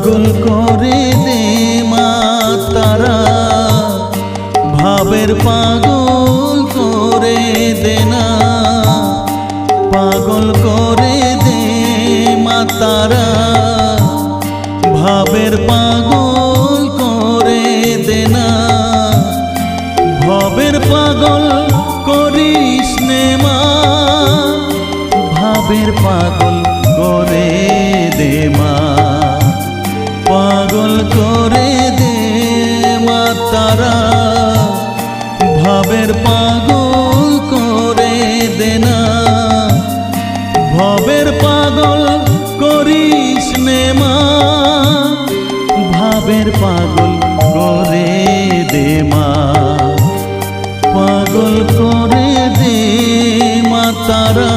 পাগল করে দে মা তারা, ভাবের পাগল করে দে না। পাগল করে দে মা তারা, ভাবের পাগল করে দে না। ভবের পাগল করিস নে মা, ভাবের পাগল করে দে মা। পাগল করে দে মা তারা, ভাবের পাগল করে দে না। ভবের পাগল করিস নে মা, ভাবের পাগল করে দে মা। পাগল করে দে মা তারা।